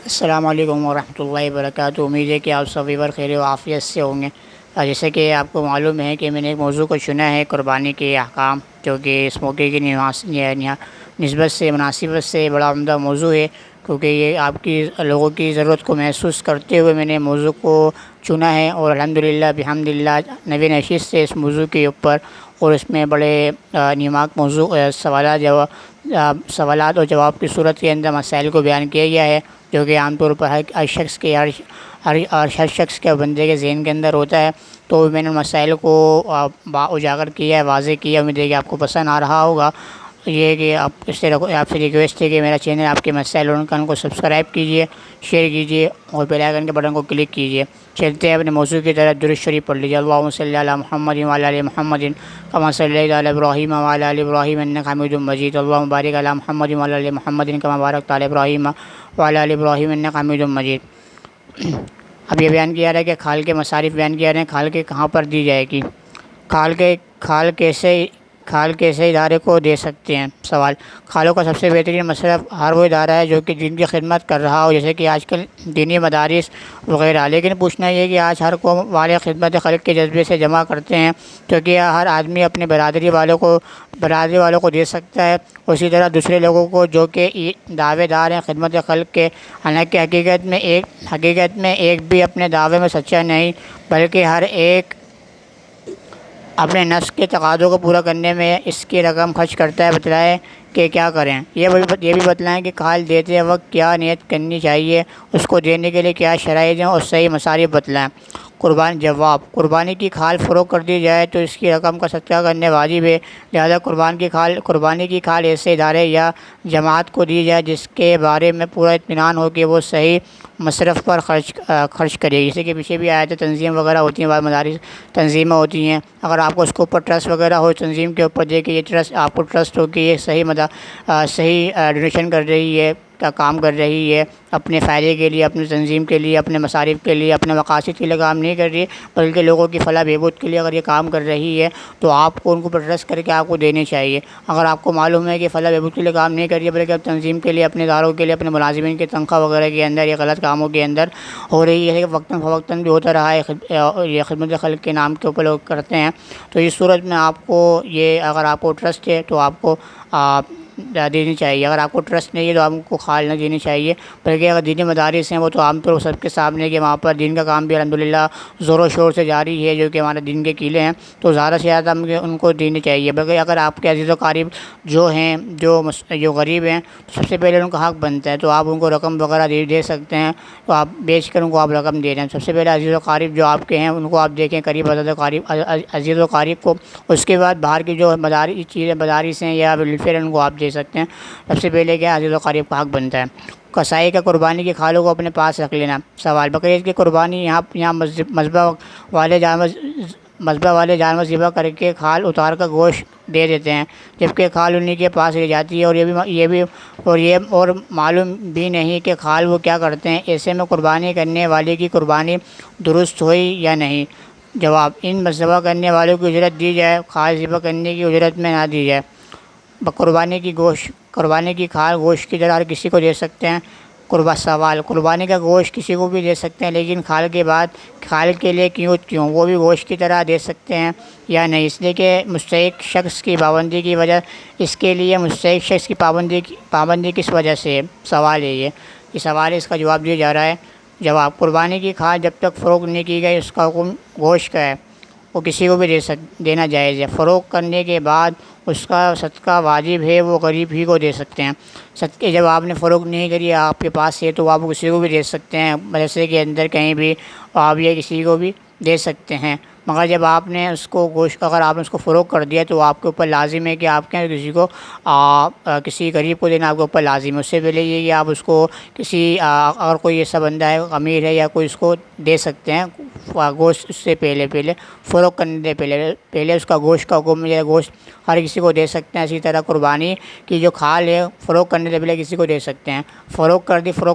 السلام علیکم ورحمۃ اللہ وبرکاتہ۔ امید ہے کہ آپ سبھی پر خیر و عافیت سے ہوں گے۔ جیسے کہ آپ کو معلوم ہے کہ میں نے ایک موضوع کو چنا ہے، قربانی کے احکام، جو کہ اس موقع کی نسبت سے مناسبت سے بڑا عمدہ موضوع ہے، کیونکہ یہ آپ کی لوگوں کی ضرورت کو محسوس کرتے ہوئے میں نے موضوع کو چنا ہے، اور الحمدللہ بحمدللہ نبی نشست سے اس موضوع کے اوپر، اور اس میں بڑے نماک موضوع سوالات اور جواب کی صورت کے اندر مسائل کو بیان کیا گیا ہے، جو کہ عام طور پر ہر شخص کے ہر شخص کے بندے کے ذہن کے اندر ہوتا ہے۔ تو میں نے مسائل کو اجاگر کیا ہے، واضح کیا۔ امید ہے کہ آپ کو پسند آ رہا ہوگا۔ یہ ہے کہ آپ سے ریکویسٹ ہے کہ میرا چینل آپ کے مسائل اور ان کو سبسکرائب کیجیے، شیئر کیجیے اور بیل آئیکن کے بٹن کو کلک کیجیے۔ چلتے ہیں اپنے موضوع کی طرف۔ درود شریف پڑھ لیجیے۔ اللہم صلی علی محمد وعلی آل محمد کما صلیت علی ابراہیم وعلی آل ابراہیم انک حمید مجید۔ اللہم بارک علی محمد وعلی آل محمد کما بارکت علی ابراہیم وعلی آل ابراہیم انک حمید مجید۔ اب یہ بیان کیا رہا ہے کہ کھال کے مصارف بیان کیا رہے ہیں، کھال کے کہاں پر دی جائے گی، کھال کیسے ادارے کو دے سکتے ہیں۔ سوال: کھالوں کا سب سے بہترین مصرف ہر وہ ادارہ ہے جو کہ دین کی خدمت کر رہا ہو، جیسے کہ آج کل دینی مدارس وغیرہ۔ لیکن پوچھنا یہ ہے کہ آج ہر قوم والے خدمت خلق کے جذبے سے جمع کرتے ہیں، کیونکہ ہر آدمی اپنے برادری والوں کو دے سکتا ہے، اسی طرح دوسرے لوگوں کو جو کہ دعوے دار ہیں خدمت خلق کے، حالانکہ حقیقت میں ایک بھی اپنے دعوے میں سچا نہیں، بلکہ ہر ایک اپنے نفس کے تقاضوں کو پورا کرنے میں اس کی رقم خرچ کرتا ہے۔ بتلائیں کہ کیا کریں۔ یہ بھی بتلائیں کہ کھال دیتے وقت کیا نیت کرنی چاہیے، اس کو دینے کے لیے کیا شرائط ہیں، اور صحیح مصارف بتلائیں۔ جواب: قربانی کی کھال فروخت کر دی جائے تو اس کی رقم کا صدقہ کرنے واجب ہے، لہذا قربانی کی کھال ایسے ادارے یا جماعت کو دی جائے جس کے بارے میں پورا اطمینان ہو کہ وہ صحیح مصرف پر خرچ کرے گی۔ جیسے کہ پیچھے بھی آیا تھا، تنظیم وغیرہ ہوتی ہیں، بعض مدارس تنظیمیں ہوتی ہیں، اگر آپ کو اس کے اوپر ٹرسٹ وغیرہ ہو، تنظیم کے اوپر دے کہ یہ ٹرسٹ آپ کو ٹرسٹ ہو کہ یہ صحیح ڈونیشن کر رہی ہے، کا کام کر رہی ہے، اپنے فائدے کے لیے، اپنی تنظیم کے لیے، اپنے مصارف کے لیے، اپنے مقاصد کے لیے کام نہیں کر رہی ہے، بلکہ لوگوں کی فلاح بہبود کے لیے اگر یہ کام کر رہی ہے تو آپ کو ان کو پر ٹرسٹ کر کے آپ کو دینے چاہیے۔ اگر آپ کو معلوم ہے کہ فلاح بہبود کے لیے کام نہیں کر رہی ہے، بلکہ اب تنظیم کے لیے، اپنے اداروں کے لیے، اپنے ملازمین کی تنخواہ وغیرہ کے اندر یا غلط کاموں کے اندر ہو رہی ہے، وقتاً فوقتاً بھی ہوتا رہا ہے، یہ خدمت خلق کے نام کے اوپر لوگ کرتے ہیں، تو اس صورت میں آپ کو اگر آپ کو ٹرسٹ ہے تو آپ کو دینی چاہیے۔ اگر آپ کو ٹرسٹ نہیں ہے تو آپ کو کھال نہ دینی چاہیے، بلکہ اگر دینی مدارس ہیں وہ تو عام طور سب کے سامنے کہ وہاں پر دین کا کام بھی الحمدللہ زور و شور سے جاری ہے، جو کہ ہمارے دین کے قلعے ہیں، تو زیادہ سے زیادہ ان کو دینی چاہیے۔ بلکہ اگر آپ کے عزیز و قریب جو ہیں، جو غریب ہیں، تو سب سے پہلے ان کا حق بنتا ہے، تو آپ ان کو رقم وغیرہ دے سکتے ہیں، تو آپ بیچ کر ان کو آپ رقم دے دیں۔ سب سے پہلے عزیز و قریب جو آپ کے ہیں ان کو آپ دیکھیں، قریب عزیز و قریب کو، اس کے بعد باہر کی جو مدارس ہیں یا ویلفیئر ان کو آپ دے سکتے ہیں۔ سب سے پہلے کیا عزیز و قریب کا حق بنتا ہے۔ قصائی کا قربانی کی کھالوں کو اپنے پاس رکھ لینا۔ سوال: بقرعید کی قربانی یہاں مذبح والے جانور ذبح کر کے کھال اتار کر گوشت دے دیتے ہیں، جبکہ کھال انہی کے پاس رہ جاتی ہے، اور معلوم بھی نہیں کہ کھال وہ کیا کرتے ہیں۔ ایسے میں قربانی کرنے والے کی قربانی درست ہوئی یا نہیں؟ جواب: ان ذبح کرنے والوں کی اجرت دی جائے، کھال ذبح کرنے کی اجرت میں نہ دی جائے۔ قربانی کی کھال گوشت کی طرح ہر کسی کو دے سکتے ہیں۔ سوال: قربانی کا گوشت کسی کو بھی دے سکتے ہیں، لیکن کھال کے بعد کھال کے لیے کیوں وہ بھی گوشت کی طرح دے سکتے ہیں یا نہیں؟ اس لیے کہ مستحق شخص کی پابندی کی وجہ، اس کے لیے مستحق شخص کی پابندی کس وجہ سے ہے؟ سوال ہے یہ سوال ہے، اس کا جواب دیا جا رہا ہے۔ جواب: قربانی کی کھال جب تک فروخت نہیں کی گئی، اس کا حکم گوشت کا ہے، وہ کسی کو بھی دینا جائز ہے۔ فروخت کرنے کے بعد اس کا صدقہ واجب ہے، وہ غریب ہی کو دے سکتے ہیں۔ صدقے جب آپ نے فروخت نہیں کری، آپ کے پاس ہے، تو آپ کسی کو بھی دے سکتے ہیں، مدرسے کے اندر کہیں بھی آپ یہ کسی کو بھی دے سکتے ہیں۔ مگر جب آپ نے اس کو اگر آپ نے اس کو فروخت کر دیا تو آپ کے اوپر لازم ہے کہ آپ کے کسی غریب کو دینا آپ کے اوپر لازم ہے۔ اس سے پہلے یہ کہ آپ اس کو اگر کوئی ایسا بندہ ہے، امیر ہے یا کوئی، اس کو دے سکتے ہیں گوشت، اس سے پہلے فروخت کرنے سے پہلے اس کا گوشت کا حکم ہے، گوشت ہر کسی کو دے سکتے ہیں۔ اسی طرح قربانی کی جو کھال ہے، فروخت کرنے سے پہلے کسی کو دے سکتے ہیں۔ فروخت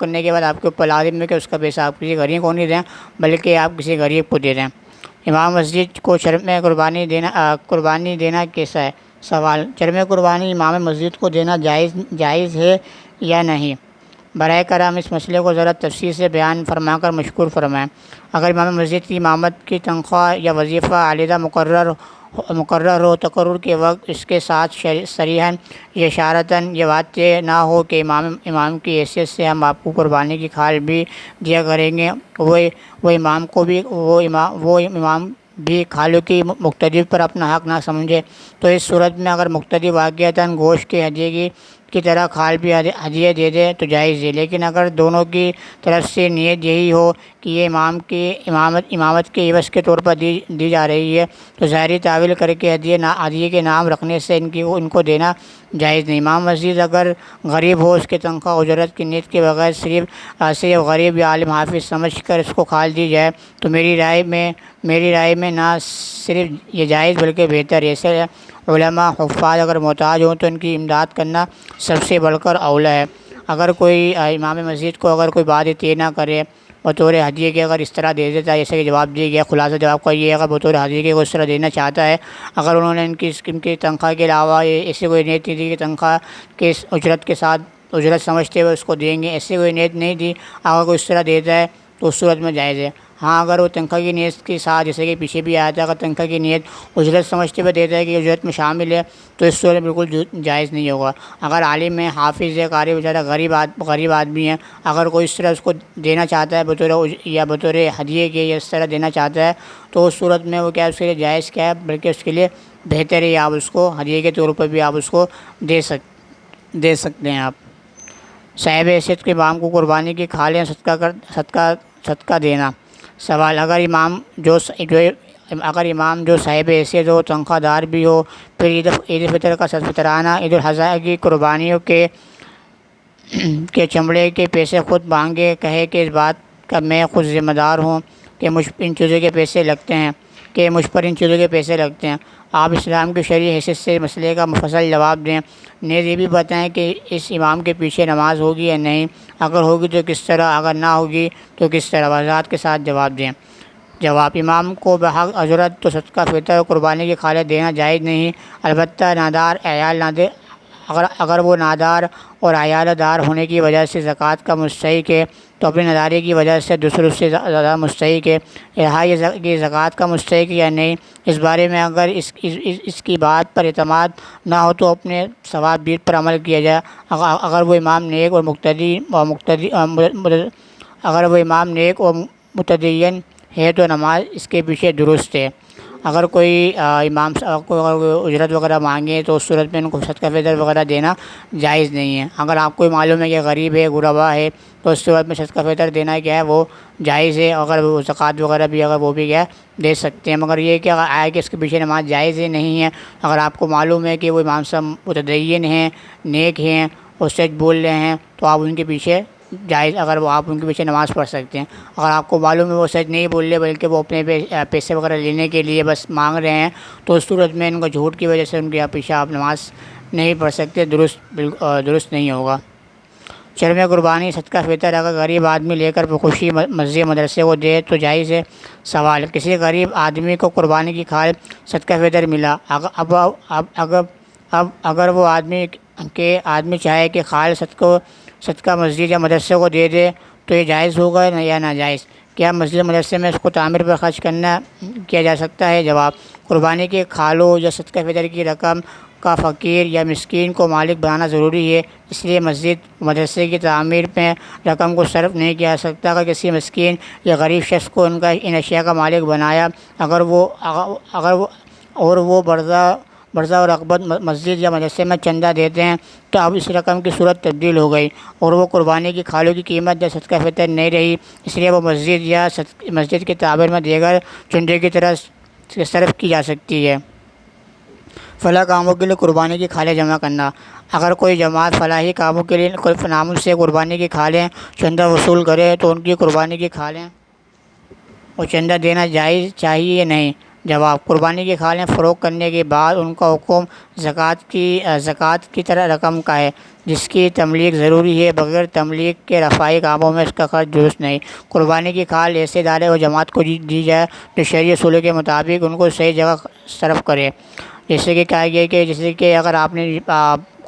کرنے کے بعد آپ کے اوپر لازم ہے کہ اس کا پیسہ آپ کسی غریب کو نہیں دیں، بلکہ آپ کسی غریب کو دے دیں۔ امام مسجد کو چرمِ قربانی دینا کیسا ہے؟ سوال: چرمِ قربانی امام مسجد کو دینا جائز ہے یا نہیں؟ براہ کرم اس مسئلے کو ذرا تفصیل سے بیان فرما کر مشکور فرمائیں۔ اگر امام مسجد کی امامت کی تنخواہ یا وظیفہ علیحدہ مقرر ہو، تقرر کے وقت اس کے ساتھ صریحاً یا اشارتاً یہ بات طے نہ ہو کہ امام کی حیثیت سے ہم آپ کو قربانی کی کھال بھی دیا کریں گے، وہ امام بھی کھالوں کی مقتدی پر اپنا حق نہ سمجھے، تو اس صورت میں اگر مقتدی واقعتاً گوشت کے ہدیے کی طرح کھال بھی ہدیہ دے دے تو جائز ہے۔ لیکن اگر دونوں کی طرف سے نیت یہی ہو کہ یہ امام کی امامت کے عوض کے طور پر دی جا رہی ہے، تو ظاہری تعویل کر کے ہدیے کے نام رکھنے سے ان کو دینا جائز نہیں۔ امام مسجد اگر غریب ہو، اس کی تنخواہ اجرت کی نیت کے بغیر صرف غریب یا عالم حافظ سمجھ کر اس کو کھال دی جائے تو میری رائے میں نہ صرف یہ جائز بلکہ بہتر ہے۔ ایسے علماء حفاظ اگر محتاج ہوں تو ان کی امداد کرنا سب سے بڑھ کر اولیٰ ہے۔ اگر کوئی امام مسجد کو اگر کوئی بات طے نہ کرے بطور ہدیے کے، اگر اس طرح دے دیتا ہے جیسے کہ جواب دیا گیا، خلاصہ جواب کا یہ، اگر بطور ہدیے کے اس طرح دینا چاہتا ہے، اگر انہوں نے ان کی تنخواہ کے علاوہ ایسی کوئی نیت نہیں دی کہ تنخواہ کے اجرت کے ساتھ اجرت سمجھتے ہوئے اس کو دیں گے، ایسی کوئی نیت نہیں دی، اگر کوئی اس طرح دیتا ہے تو اس صورت میں جائز ہے۔ ہاں اگر وہ تنخواہ کی نیت کے ساتھ، جیسے کہ پیچھے بھی آیا تھا، اگر تنخواہ کی نیت اجرت سمجھتے ہوئے دیتا ہے کہ اجرت میں شامل ہے تو اس صورت میں بالکل جائز نہیں ہوگا۔ اگر عالم ہے، حافظ ہے، قاری بیچارہ غریب آدمی ہے، اگر کوئی اس طرح اس کو دینا چاہتا ہے بطور ہدیے کے یا اس طرح دینا چاہتا ہے تو اس صورت میں وہ کیا اس کے لیے جائز کیا ہے، بلکہ اس کے لیے بہتر ہے، آپ اس کو ہدیے کے طور پر بھی آپ اس کو دے سکتے ہیں۔ آپ صاحب حیثیت کے امام کو قربانی کی کھالیں صدقہ دینا۔ سوال: اگر امام جو صاحب حیثیت ہو، تنخواہ دار بھی ہو، پھر عید فطر کا فطرانہ، عید الاضحیٰ کی قربانیوں کے چمڑے کے پیسے خود مانگے، کہے کہ اس بات کا میں خود ذمہ دار ہوں کہ مجھ پر ان چیزوں کے پیسے لگتے ہیں، آپ اسلام کی شرعی حیثیت سے مسئلے کا مفصل جواب دیں۔ نیز یہ بھی بتائیں کہ اس امام کے پیچھے نماز ہوگی یا نہیں، اگر ہوگی تو کس طرح، اگر نہ ہوگی تو کس طرح، وضاحت کے ساتھ جواب دیں۔ جواب: امام کو بحق اجرت تو صدقہ فطر اور قربانی کی کھالیں دینا جائز نہیں، البتہ اگر وہ نادار اور عیال دار ہونے کی وجہ سے زکوٰۃ کا مستحق ہے تو اپنی نداری کی وجہ سے دوسروں سے زیادہ مستحق ہے۔ یہ زکوٰۃ کا مستحق یا نہیں، اس بارے میں اگر اس کی بات پر اعتماد نہ ہو تو اپنے ثوابیت پر عمل کیا جائے۔ اگر وہ امام نیک اور متدین ہے تو نماز اس کے پیچھے درست ہے۔ اگر کوئی امام اجرت وغیرہ مانگے تو اس صورت میں ان کو صدقہ فطر وغیرہ دینا جائز نہیں ہے۔ اگر آپ کو معلوم ہے کہ غریب ہے، غربا ہے، تو اس صورت میں صدقہ فطر دینا کیا ہے، وہ جائز ہے۔ اگر وہ زکوٰۃ وغیرہ بھی اگر وہ بھی کیا دے سکتے ہیں، مگر یہ کہ اگر آئے کہ اس کے پیچھے نماز جائز ہے نہیں ہے، اگر آپ کو معلوم ہے کہ وہ امام صاحب متدین ہیں، نیک ہیں اور سچ بول رہے ہیں تو آپ ان کے پیچھے جائز، اگر وہ آپ ان کے پیچھے نماز پڑھ سکتے ہیں۔ اگر آپ کو معلوم ہے وہ سچ نہیں بول رہے بلکہ وہ اپنے پیسے وغیرہ لینے کے لیے بس مانگ رہے ہیں، تو اس صورت میں ان کو جھوٹ کی وجہ سے ان کے پیچھے آپ نماز نہیں پڑھ سکتے، درست نہیں ہوگا۔ چرم قربانی صدقہ فطر اگر غریب آدمی لے کر بخوشی مسجد مدرسے کو دے تو جائز ہے۔ سوال: کسی غریب آدمی کو قربانی کی کھال صدقہ فطر ملا، اگر وہ آدمی چاہے کہ کھال صدقہ مسجد یا مدرسے کو دے دے تو یہ جائز ہوگا یا ناجائز؟ کیا مسجد مدرسے میں اس کو تعمیر پر خرچ کیا جا سکتا ہے؟ جواب: قربانی کے کھالوں یا صدقہ فطر کی رقم کا فقیر یا مسکین کو مالک بنانا ضروری ہے، اس لیے مسجد مدرسے کی تعمیر میں رقم کو صرف نہیں کیا جا سکتا۔ اگر کسی مسکین یا غریب شخص کو ان اشیاء کا مالک بنایا اور وہ برضا اور رغبت مسجد یا مدرسے میں چندہ دیتے ہیں تو اب اس رقم کی صورت تبدیل ہو گئی اور وہ قربانی کی کھالوں کی قیمت یا صدقہ فطر نہیں رہی، اس لیے وہ مسجد کی تعمیر میں دیگر چندے کی طرح صرف کی جا سکتی ہے۔ فلاح کاموں کے لیے قربانی کی کھالیں جمع کرنا: اگر کوئی جماعت فلاحی کاموں کے لیے نام سے قربانی کی کھالیں چندہ وصول کرے تو ان کی قربانی کی کھالیں اور چندہ دینا جائز چاہیے یا نہیں؟ جواب: قربانی کی کھالیں فروخت کرنے کے بعد ان کا حکم زکوٰۃ کی طرح رقم کا ہے جس کی تملیک ضروری ہے، بغیر تملیک کے رفاہی کاموں میں اس کا خرچ درست نہیں۔ قربانی کی کھال ایسے ادارے اور جماعت کو دی جائے جو شرعی اصولوں کے مطابق ان کو صحیح جگہ صرف کرے، جیسے کہ کہا گیا کہ اگر آپ نے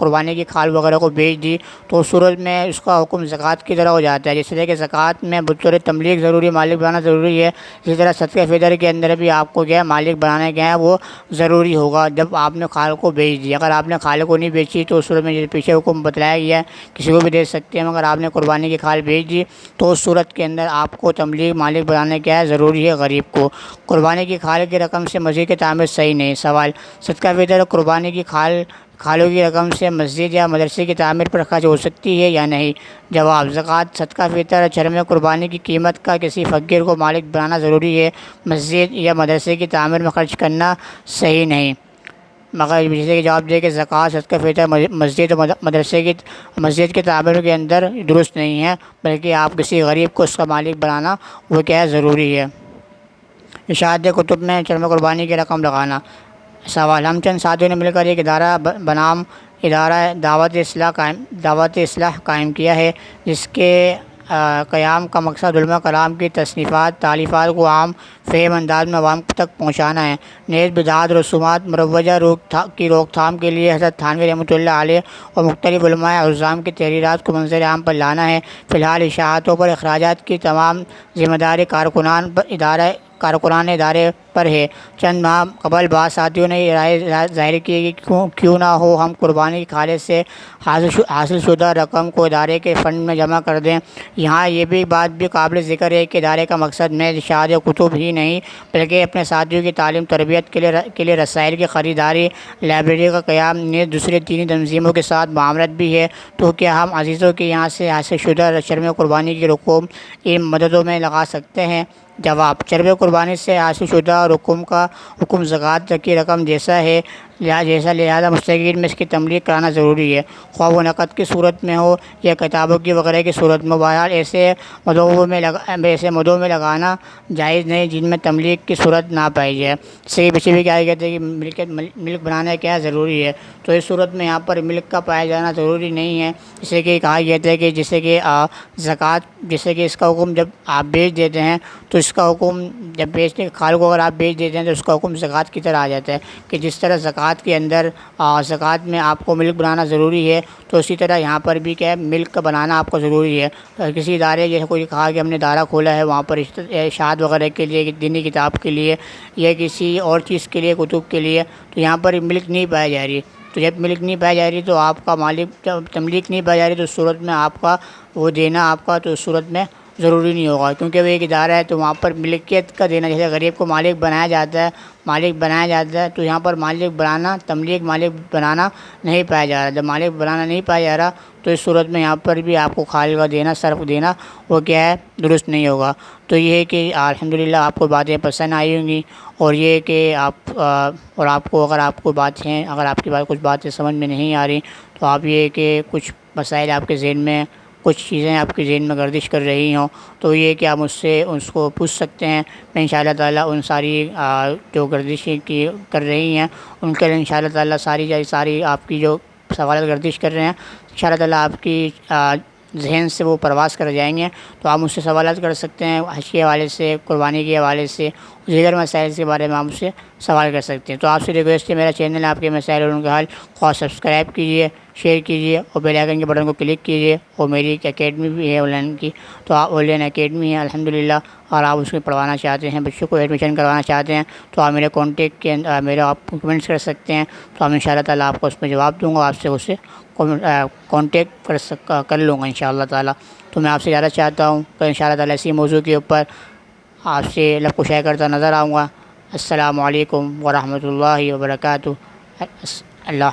قربانی کی کھال وغیرہ کو بیچ دی تو اس صورت میں اس کا حکم زکوٰۃ کی طرح ہو جاتا ہے۔ جس طرح کہ زکوٰۃ میں بطور تملیغ ضروری مالک بنانا ضروری ہے، اسی طرح صدقہ فطر کے اندر بھی آپ کو کیا ہے مالک بنانا کیا ہے وہ ضروری ہوگا جب آپ نے کھال کو بیچ دی۔ اگر آپ نے کھال کو نہیں بیچی تو اس صورت میں پیچھے حکم بتلایا گیا ہے کسی کو بھی دے سکتے ہیں، مگر آپ نے قربانی کی کھال بیچ دی تو اس صورت کے اندر آپ کو تملیغ مالک بنانا کیا ہے ضروری ہے غریب کو۔ قربانی کی کھال کی رقم سے مسجد کی تعمیر صحیح نہیں۔ سوال، صدقہ فطر اور قربانی کی کھالوں کی رقم سے مسجد یا مدرسے کی تعمیر پر خرچ ہو سکتی ہے یا نہیں؟ جواب، زکوٰۃ، صدقہ فطر اور چرم قربانی کی قیمت کا کسی فقیر کو مالک بنانا ضروری ہے، مسجد یا مدرسے کی تعمیر میں خرچ کرنا صحیح نہیں۔ مگر جیسے کہ جواب دے کہ زکوٰۃ، صدقہ فطر مسجد و مسجد کے تعمیر کے اندر درست نہیں ہے، بلکہ آپ کسی غریب کو اس کا مالک بنانا وہ کیا ہے ضروری ہے۔ اشاعت کتب میں چرم قربانی کی رقم لگانا۔ سوال، ہم چند ساتھیوں نے مل کر ایک ادارہ بنام ادارہ دعوت اصلاح قائم کیا ہے، جس کے قیام کا مقصد علماء کرام کی تصنیفات تالیفات کو عام فہم انداز میں عوام تک پہنچانا ہے، نیز بدعات رسومات مروجہ کی روک تھام کے لیے حضرت تھانوی رحمۃ اللہ علیہ اور مختلف علماء عظام کی تحریرات کو منظر عام پر لانا ہے۔ فی الحال اشاعتوں پر اخراجات کی تمام ذمہ داری کارکنان ادارے پر ہے۔ چند ماہ قبل بعض ساتھیوں نے یہ رائے ظاہر کی ہے کہ کیوں نہ ہو ہم قربانی کی کھالے سے حاصل شدہ رقم کو ادارے کے فنڈ میں جمع کر دیں۔ یہاں یہ بات بھی قابل ذکر ہے کہ ادارے کا مقصد محض اشاعت کتب ہی نہیں بلکہ اپنے ساتھیوں کی تعلیم تربیت کے لیے رسائل کی خریداری، لائبریری کا قیام، نیز دوسری دینی تنظیموں کے ساتھ معاملت بھی ہے۔ تو کیا ہم عزیزوں کے یہاں سے حاصل شدہ چرم قربانی کی رقوم ان مددوں میں لگا سکتے ہیں؟ جواب، چرم قربانی سے حاصل شدہ رقوم کا حکم زکوٰۃ کی رقم جیسا ہے، لہذا مستحقین میں اس کی تملیغ کرانا ضروری ہے، خواہ وہ نقد کی صورت میں ہو یا کتابوں کی وغیرہ کی صورت میں۔ بہرحال ایسے مدعوں میں لگانا جائز نہیں جن میں تملیغ کی صورت نہ پائی جائے۔ اس سے پیچھے بھی کیا کہتے ہیں کہ ملک بنانا کیا ضروری ہے، تو اس صورت میں یہاں پر ملک کا پایا جانا ضروری نہیں ہے۔ جیسے کہ کہا گیا ہے کہ جیسے کہ زکوٰۃ، جیسے کہ اس کا حکم جب آپ بیچ دیتے ہیں تو اس کا حکم جب بیچنے کھال کو اگر آپ بیچ دیتے ہیں تو اس کا حکم زکوٰۃ کی طرح آ جاتا ہے کہ جس طرح زکوٰۃ کے اندر زکوٰۃ میں آپ کو ملک بنانا ضروری ہے تو اسی طرح یہاں پر بھی کیا ہے ملک کا بنانا آپ کو ضروری ہے۔ کسی ادارے جیسے کوئی کہا کہ ہم نے ادارہ کھولا ہے وہاں پر اشاعت وغیرہ کے لیے، دینی کتاب کے لیے یا کسی اور چیز کے لیے، کتب کے لیے، تو یہاں پر ملک نہیں پائی جا رہی، تو جب ملک نہیں پائی جا رہی تو آپ کا مالک، جب تملیغ نہیں پائی جا رہی تو اس صورت میں آپ کا وہ دینا آپ کا تو اس صورت میں ضروری نہیں ہوگا، کیونکہ وہ ایک ادارہ ہے تو وہاں پر ملکیت کا دینا، جیسے غریب کو مالک بنایا جاتا ہے تو یہاں پر مالک بنانا، تملیغ مالک بنانا نہیں پایا جا رہا۔ جب مالک بنانا نہیں پایا جا رہا تو اس صورت میں یہاں پر بھی آپ کو کھال کا دینا، صرف دینا وہ کیا ہے درست نہیں ہوگا۔ تو یہ ہے کہ الحمدللہ آپ کو باتیں پسند آئی ہوں گی، اور یہ کہ آپ کو اگر آپ کو اگر آپ کی کچھ باتیں سمجھ میں نہیں آ رہی تو آپ یہ کہ کچھ مسائل آپ کے ذہن میں، کچھ چیزیں آپ کے ذہن میں گردش کر رہی ہوں تو یہ کہ آپ مجھ سے اس کو پوچھ سکتے ہیں۔ میں انشاءاللہ تعالیٰ ان ساری جو گردشیں کی کر رہی ہیں ان کے لیے انشاءاللہ تعالیٰ ساری آپ کی جو سوالات گردش کر رہے ہیں انشاءاللہ تعالیٰ آپ کی ذہن سے وہ پرواز کر جائیں گے، تو آپ مجھ سے سوالات کر سکتے ہیں، حج کے حوالے سے، قربانی کے حوالے سے، دیگر مسائل کے بارے میں آپ مجھ سے سوال کر سکتے ہیں۔ تو آپ سے ریکویسٹ ہے، میرا چینل آپ کے مسائل اور ان کا حل خواہ سبسکرائب کیجیے، شیئر کیجیے اور بیل آئیکن کے بٹن کو کلک کیجیے، اور میری ایک اکیڈمی بھی ہے آن لائن کی، تو آپ آن لائن اکیڈمی ہے الحمدللہ، اور آپ اس میں پڑھوانا چاہتے ہیں، بچوں کو ایڈمیشن کروانا چاہتے ہیں تو آپ میرے کانٹیکٹ کے میرا آپ کمنٹس کر سکتے ہیں، تو ہم انشاءاللہ تعالیٰ آپ کو اس میں جواب دوں گا، آپ سے اسے کانٹیکٹ کر لوں گا انشاءاللہ تعالیٰ۔ تو میں آپ سے زیادہ چاہتا ہوں کہ انشاءاللہ تعالیٰ اسی موضوع کے اوپر آپ سے لب کشائی کرتا نظر آؤں گا۔ السلام علیکم ورحمۃ اللہ وبرکاتہ۔ اللہ